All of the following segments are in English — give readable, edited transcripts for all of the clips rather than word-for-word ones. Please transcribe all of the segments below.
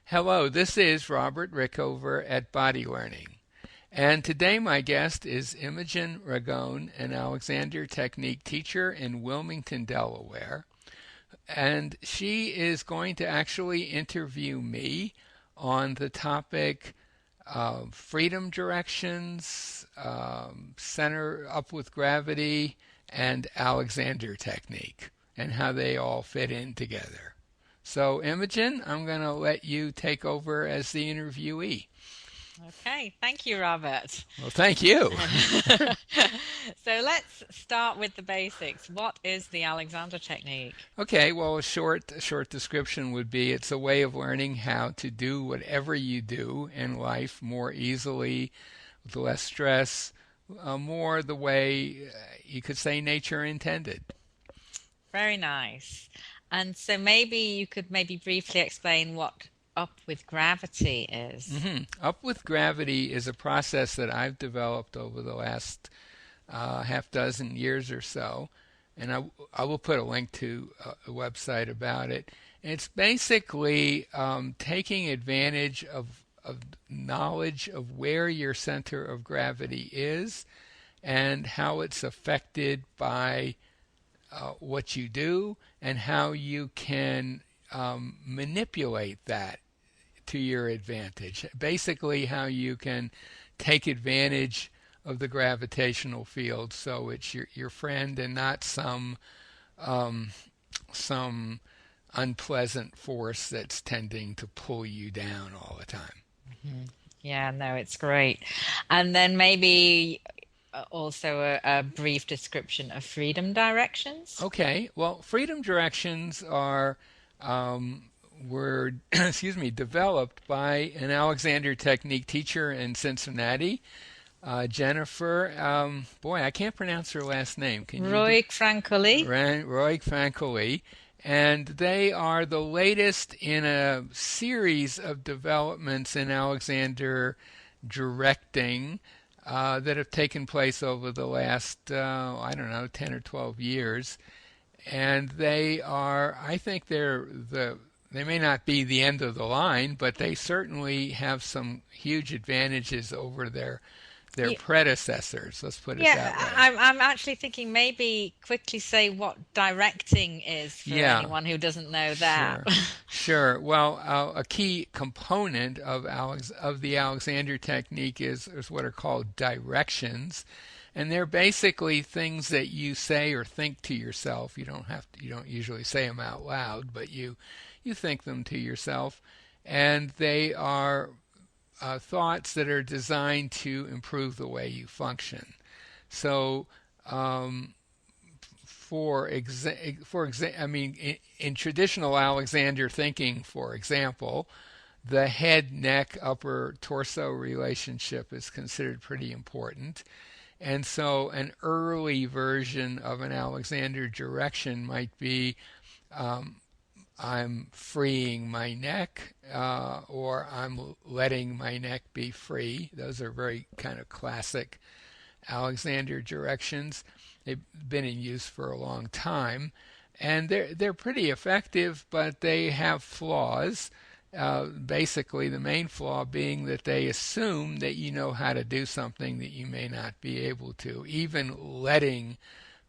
Hello, this is Robert Rickover at Body Learning. And today my guest is Imogen Ragone, an Alexander Technique teacher in Wilmington, Delaware. And she is going to actually interview me on the topic of freedom directions, center up with gravity, and Alexander Technique, and how they all fit in together. So, Imogen, I'm going to let you take over as the interviewee. Okay, thank you, Robert. Well, thank you. So let's start with the basics. What is the Alexander technique? Okay, well, a short description would be it's a way of learning how to do whatever you do in life more easily, with less stress, more the way you could say nature intended. Very nice. And so maybe you could maybe briefly explain what up with gravity is. Up with gravity is a process that I've developed over the last half dozen years or so, and I will put a link to a website about it. And it's basically taking advantage of knowledge of where your center of gravity is and how it's affected by what you do and how you can manipulate that to your advantage. Basically, how you can take advantage of the gravitational field so it's your friend and not um, some unpleasant force that's tending to pull you down all the time. Mhm. Yeah, no, it's great. And then maybe also a brief description of freedom directions. Okay, well, freedom directions are were excuse me developed by an Alexander Technique teacher in Cincinnati, Jennifer. Boy, I can't pronounce her last name. Can you? Roy Frankoli. Roy Fankoli, and they are the latest in a series of developments in Alexander directing that have taken place over the last, I don't know, 10 or 12 years. And they are, I think they may not be the end of the line, but they certainly have some huge advantages over their predecessors. Let's put it Yeah, that way. I'm actually thinking maybe quickly say what directing is for Yeah, anyone who doesn't know that. sure, sure. Well, a key component of the Alexander technique is what are called directions, and they're basically things that you say or think to yourself. You don't usually say them out loud, but you think them to yourself, and they are thoughts that are designed to improve the way you function. So, um, I mean, in traditional Alexander thinking, for example, the head neck upper torso relationship is considered pretty important. And so, an early version of an Alexander direction might be um, I'm freeing my neck, or I'm letting my neck be free. Those are very kind of classic Alexander directions. They've been in use for a long time, and they're pretty effective, but they have flaws. Basically, the main flaw being that they assume that you know how to do something that you may not be able to. Even letting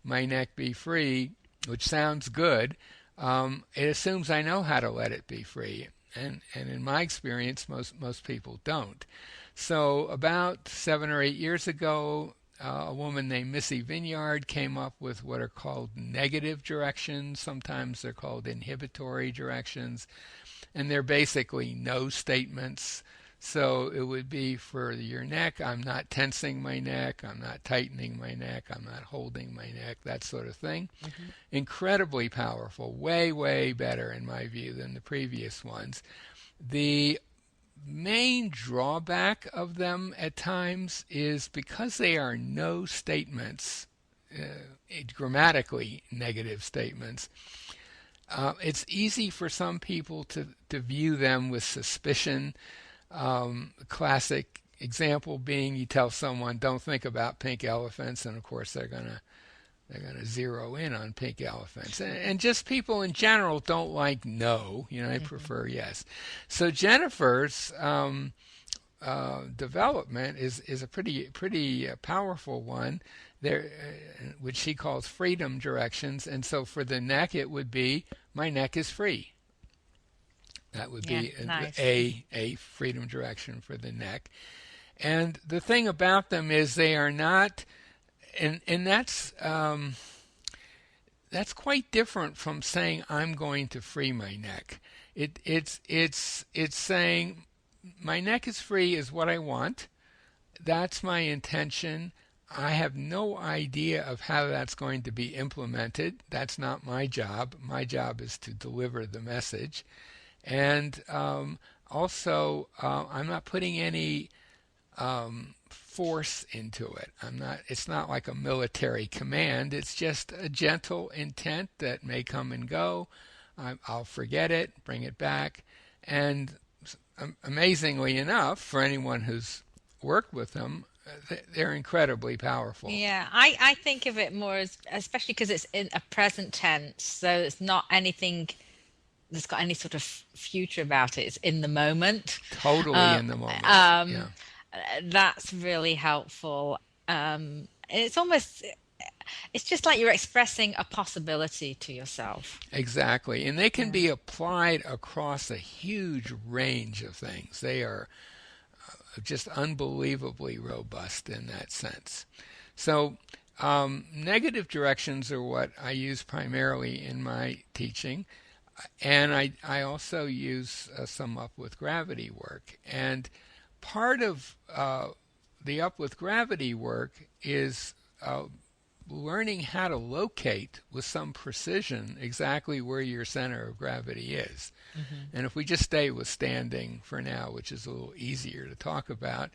my neck be free, which sounds good, it assumes I know how to let it be free. And in my experience, most people don't. So about 7 or 8 years ago, a woman named Missy Vineyard came up with what are called negative directions. Sometimes they're called inhibitory directions, and they're basically no statements. So it would be for your neck, I'm not tensing my neck, I'm not tightening my neck, I'm not holding my neck, that sort of thing. Mhm. Incredibly powerful, way, way better in my view than the previous ones. The main drawback of them at times is because they are no statements, grammatically negative statements, it's easy for some people to view them with suspicion. Classic example being you tell someone, don't think about pink elephants, and of course they're going to They're going to zero in on pink elephants. And just people in general don't like no. They Hmm. prefer yes. So Jennifer's development is a pretty powerful one there, which she calls freedom directions. And so for the neck, it would be my neck is free. That would Yeah, be nice. a freedom direction for the neck. And the thing about them is they are not, and that's quite different from saying I'm going to free my neck. It's saying my neck is free is what I want. That's my intention. I have no idea of how that's going to be implemented. That's not my job. My job is to deliver the message. And also, I'm not putting any force into it. I'm not. It's not like a military command. It's just a gentle intent that may come and go. I'll forget it, bring it back, and amazingly enough, for anyone who's worked with them, they're incredibly powerful. Yeah, I think of it more as, especially because it's in a present tense, so it's not anything that's got any sort of future about it. It's in the moment. Totally Uh, in the moment. Yeah. um, that's really helpful. It's almost, it's just like you're expressing a possibility to yourself. Exactly. And they can Yeah. be applied across a huge range of things. They are just unbelievably robust in that sense. So, negative directions are what I use primarily in my teaching. And I also use some up with gravity work. And part of the up with gravity work is learning how to locate with some precision exactly where your center of gravity is. Hmm. And if we just stay with standing for now, which is a little easier to talk about,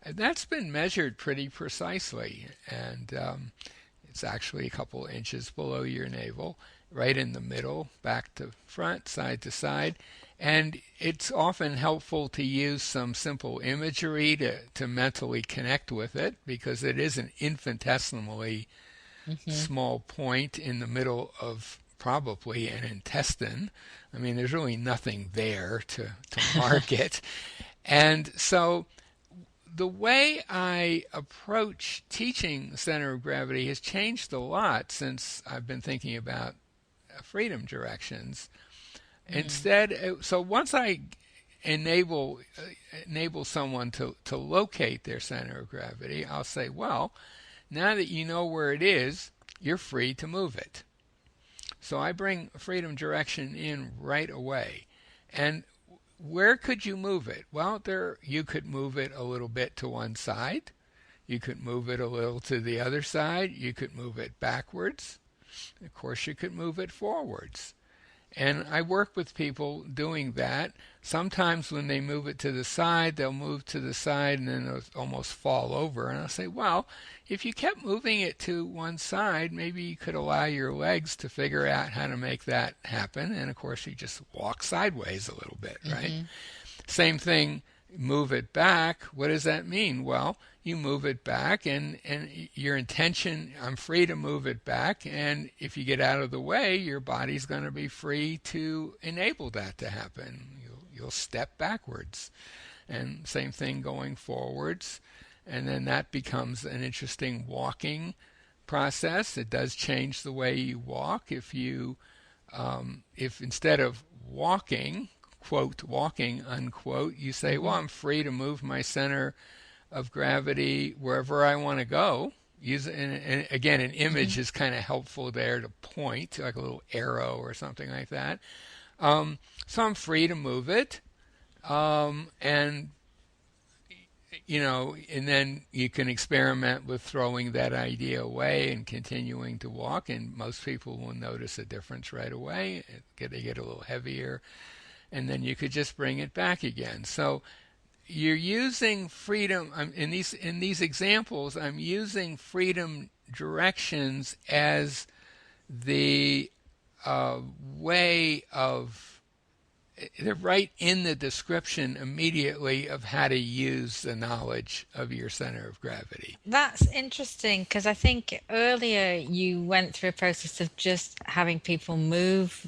that's been measured pretty precisely. And it's actually a couple inches below your navel, right in the middle, back to front, side to side. And it's often helpful to use some simple imagery to mentally connect with it because it is an infinitesimally Hmm. small point in the middle of probably an intestine. I mean, there's really nothing there to mark it. And so the way I approach teaching center of gravity has changed a lot since I've been thinking about freedom directions. Mm. Instead, so once I enable someone to locate their center of gravity, I'll say, well, now that you know where it is, you're free to move it. So I bring freedom direction in right away. And where could you move it? Well, there you could move it a little bit to one side. You could move it a little to the other side. You could move it backwards. Of course, you could move it forwards. And I work with people doing that. Sometimes when they move it to the side, they'll move to the side and then it'll almost fall over. And I'll say, well, if you kept moving it to one side, maybe you could allow your legs to figure out how to make that happen. And of course, you just walk sideways a little bit, right? Hmm. Same thing, move it back. What does that mean? Well, you move it back and your intention, I'm free to move it back. And if you get out of the way, your body's going to be free to enable that to happen. You'll step backwards. And same thing going forwards. And then that becomes an interesting walking process. It does change the way you walk. If instead of walking, quote, walking, unquote, you say, well, Hmm. I'm free to move my center of gravity wherever I want to go. And again, an Hmm. image is kind of helpful there to point, like a little arrow or something like that. So I'm free to move it. And and then you can experiment with throwing that idea away and continuing to walk, and most people will notice a difference right away. They get a little heavier, and then you could just bring it back again. So you're using freedom in these examples. I'm using freedom directions as the way of they're right in the description immediately of how to use the knowledge of your center of gravity. That's interesting because I think earlier you went through a process of just having people move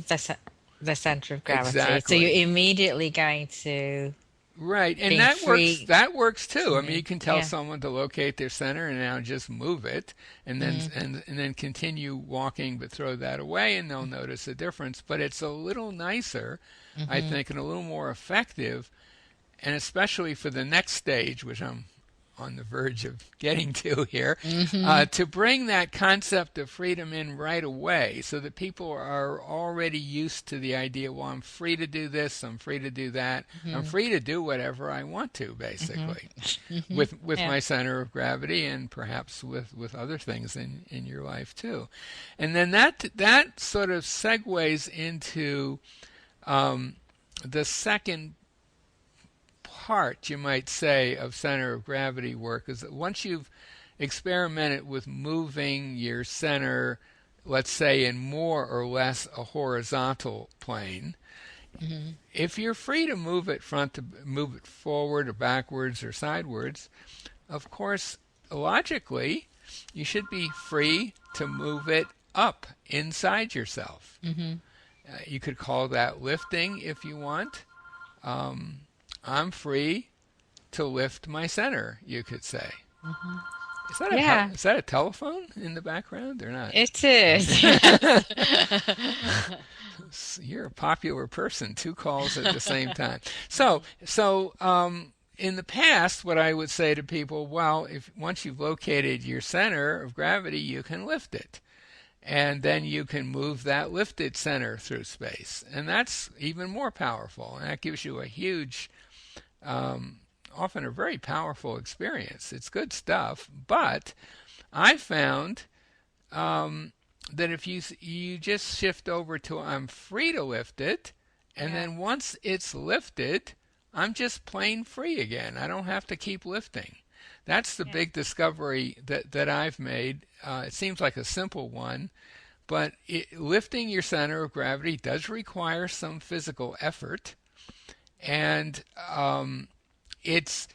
the center of gravity. So you're Exactly. immediately going to Right, and being that works. free That works to too. I mean, move. you can tell Yeah. someone to locate their center and now just move it, and then Mm, and then continue walking, but throw that away, and they'll notice a difference. But it's a little nicer, I mm-hmm. think, and a little more effective, and especially for the next stage, which I'm on the verge of getting to here, Mm-hmm. to bring that concept of freedom in right away so that people are already used to the idea, well, I'm free to do this, I'm free to do that, I'm Mm-hmm. free to do whatever I want to, basically, Mm-hmm. Mm-hmm. with Yeah. my center of gravity and perhaps with other things in your life too. And then that sort of segues into um, the second part, you might say, of center of gravity work is that once you've experimented with moving your center, let's say in more or less a horizontal plane, Mm-hmm. if you're free to move it forward or backwards or sidewards, of course, logically, you should be free to move it up inside yourself. Mm-hmm. You could call that lifting if you want. Um, I'm free to lift my center, you could say. Mm-hmm. Yeah, Is that a telephone in the background or not? it is. Yes. You're a popular person. Two calls at the same time. In the past, what I would say to people, well, if once you've located your center of gravity, you can lift it. And then you can move that lifted center through space. And that's even more powerful. And that gives you a huge, um, often a very powerful experience. It's good stuff. But I found that if you just shift over to I'm free to lift it, and Yeah. then once it's lifted, I'm just plain free again. I don't have to keep lifting. That's the Yeah. big discovery that I've made. It seems like a simple one, but lifting your center of gravity does require some physical effort, and it's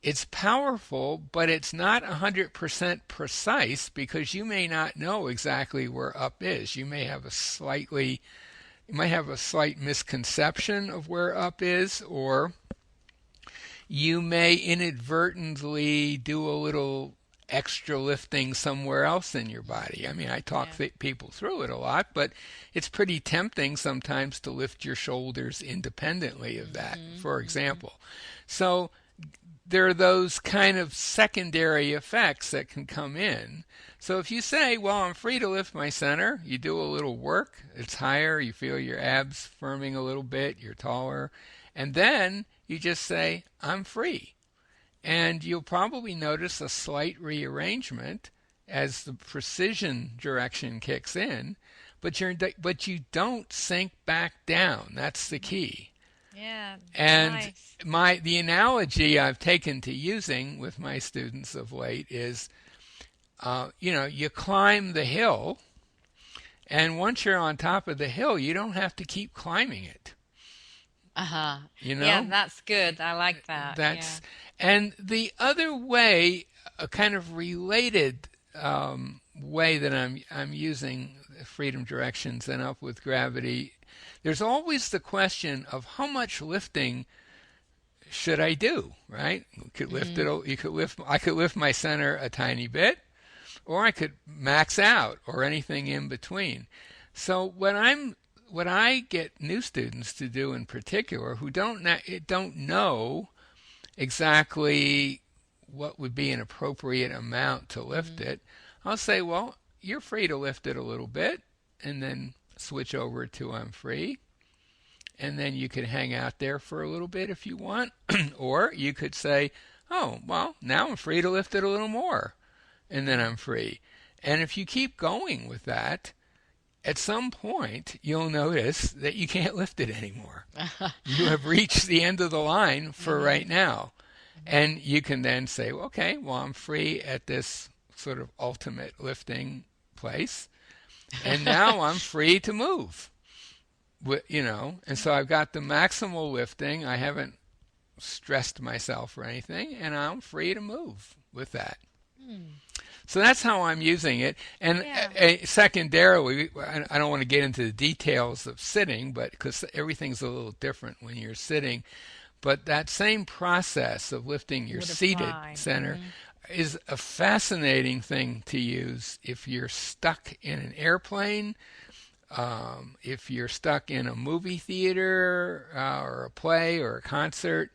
it's powerful, but it's not 100% precise because you may not know exactly where up is. You might have a slight misconception of where up is, or you may inadvertently do a little extra lifting somewhere else in your body. I mean, I talk Yeah. people through it a lot, but it's pretty tempting sometimes to lift your shoulders independently of that, Mm-hmm. for Mm-hmm. example. So there are those kind of secondary effects that can come in. So if you say, well, I'm free to lift my center, you do a little work, it's higher, you feel your abs firming a little bit, you're taller, and then you just say, I'm free. And you'll probably notice a slight rearrangement as the precision direction kicks in, but you don't sink back down. That's the key. Yeah. And Nice. the analogy I've taken to using with my students of late is, you climb the hill, and once you're on top of the hill, you don't have to keep climbing it. Uh-huh. You Yeah, know, that's good. I like that. Yeah. that's and the other way, a kind of related way that I'm using freedom directions and up with gravity. There's always the question of how much lifting should I do, right? Mm-hmm. I could lift my center a tiny bit, or I could max out, or anything in between. So what I get new students to do in particular who don't know exactly what would be an appropriate amount to lift Mm-hmm. it, I'll say, well, you're free to lift it a little bit, and then switch over to I'm free, and then you could hang out there for a little bit if you want. Or you could say, oh, well, now I'm free to lift it a little more, and then I'm free. And if you keep going with that, at some point you'll notice that you can't lift it anymore. You have reached the end of the line for right Mm-hmm. now. And you can then say, okay, well, I'm free at this sort of ultimate lifting place, and now I'm free to move. And so I've got the maximal lifting. I haven't stressed myself or anything, and I'm free to move with that. Hmm. So that's how I'm using it. And Yeah. secondarily, I don't want to get into the details of sitting, but because everything's a little different when you're sitting. But that same process of lifting your Would seated apply. center is a fascinating thing to use if you're stuck in an airplane, if you're stuck in a movie theater or a play or a concert.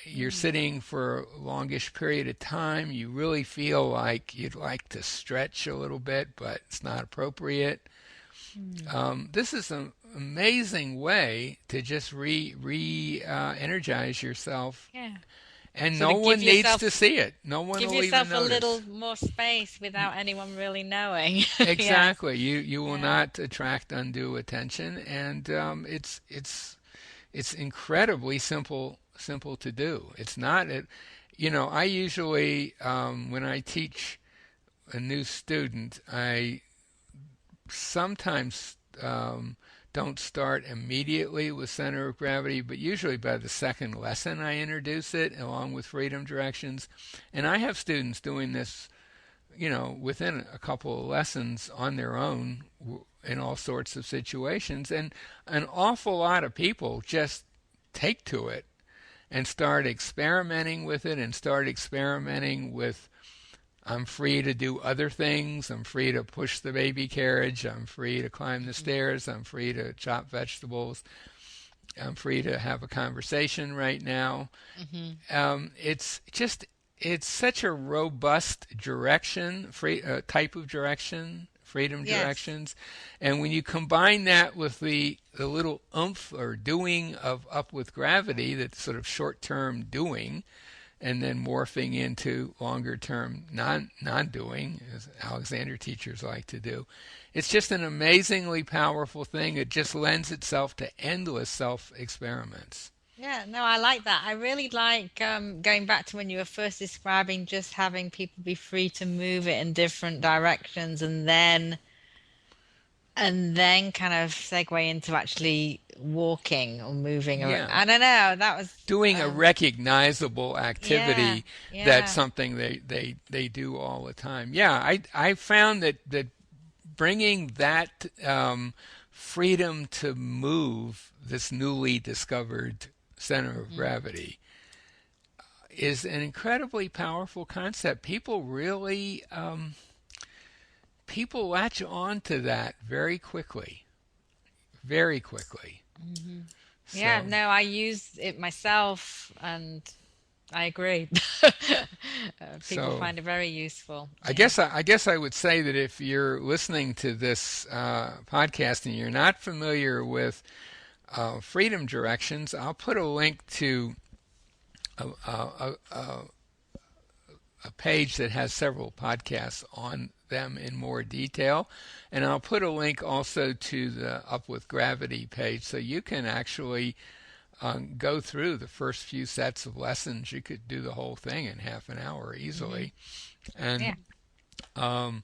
You're Mm. sitting for a longish period of time. You really feel like you'd like to stretch a little bit, but it's not appropriate. Mm. This is an amazing way to just energize yourself, Yeah. and no Sort of one needs to see it. No one give will even yourself a notice. little more space without anyone really knowing. Yeah. Exactly. You will Yeah. not attract undue attention, and it's incredibly simple to do. It's not it. I usually when I teach a new student, I sometimes don't start immediately with center of gravity, but usually by the second lesson I introduce it along with freedom directions. And I have students doing this, within a couple of lessons on their own in all sorts of situations. And an awful lot of people just take to it and start experimenting with it and start experimenting with I'm free to do other things. I'm free to push the baby carriage. I'm free to climb the stairs. I'm free to chop vegetables. I'm free to have a conversation right now. Hmm. It's such a robust direction, type of direction, freedom Yes. directions. And when you combine that with the little oomph or doing of up with gravity, that sort of short term doing, and then morphing into longer term non doing, as Alexander teachers like to do. It's just an amazingly powerful thing. It just lends itself to endless self experiments. Yeah, no, I like that. I really like going back to when you were first describing just having people be free to move it in different directions and then kind of segue into actually walking or moving. Or Yeah, I don't know, that was doing a recognizable yeah, activity that's yeah. something they do all the time. Yeah, I found that bringing that freedom to move this newly discovered center of Mm. gravity is an incredibly powerful concept. People latch on to that very quickly. Hmm. Yeah, So no, I use it myself and I agree. People so find it very useful. I Yeah. guess I would say that if you're listening to this podcast and you're not familiar with freedom directions, I'll put a link to a a page that has several podcasts on them in more detail. And I'll put a link also to the Up with Gravity page so you can actually go through the first few sets of lessons. You could do the whole thing in half an hour Hmm. easily. And Yeah. um,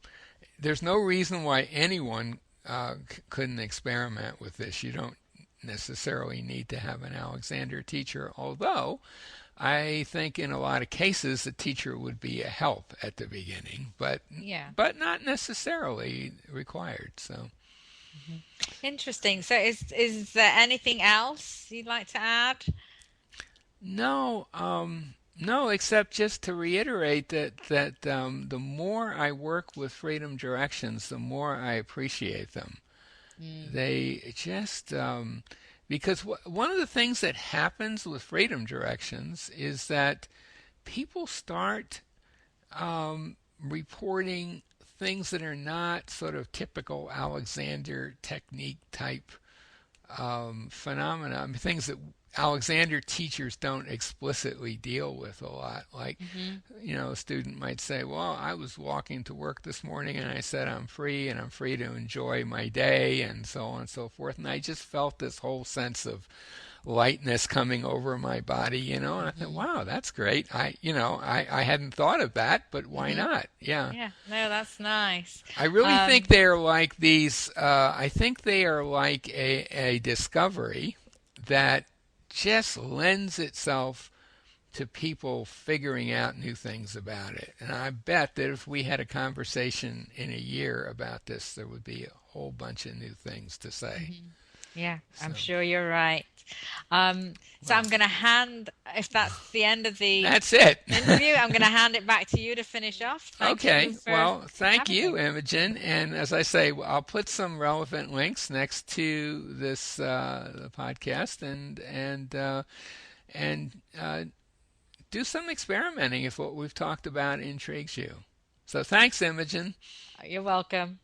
there's no reason why anyone couldn't experiment with this. You don't necessarily need to have an Alexander teacher, although I think in a lot of cases the teacher would be a help at the beginning, but Yeah. not necessarily required. So Hmm. Interesting. So is there anything else you'd like to add? no, no, except just to reiterate that the more I work with freedom directions, the more I appreciate them. Mm. They just because one of the things that happens with freedom directions is that people start reporting things that are not sort of typical Alexander technique type phenomena. I mean, things that Alexander teachers don't explicitly deal with a lot. Like, Hmm. a student might say, well, I was walking to work this morning and I said I'm free and I'm free to enjoy my day and so on and so forth. And I just felt this whole sense of lightness coming over my body, and I thought, Hmm. wow, that's great. I hadn't thought of that, but why Hmm. not? Yeah. Yeah, no, that's nice. I really think Um, they're like these, I think they are like a discovery that just lends itself to people figuring out new things about it. And I bet that if we had a conversation in a year about this, there would be a whole bunch of new things to say. mhm. Yeah, So, I'm sure you're right. So well, I'm going to hand, if that's the end of the that's it. interview, I'm going to hand it back to you to finish off. Thank Okay, you for well, thank having you, me. Imogen. And as I say, I'll put some relevant links next to this the podcast, and do some experimenting if what we've talked about intrigues you. So thanks, Imogen. You're welcome.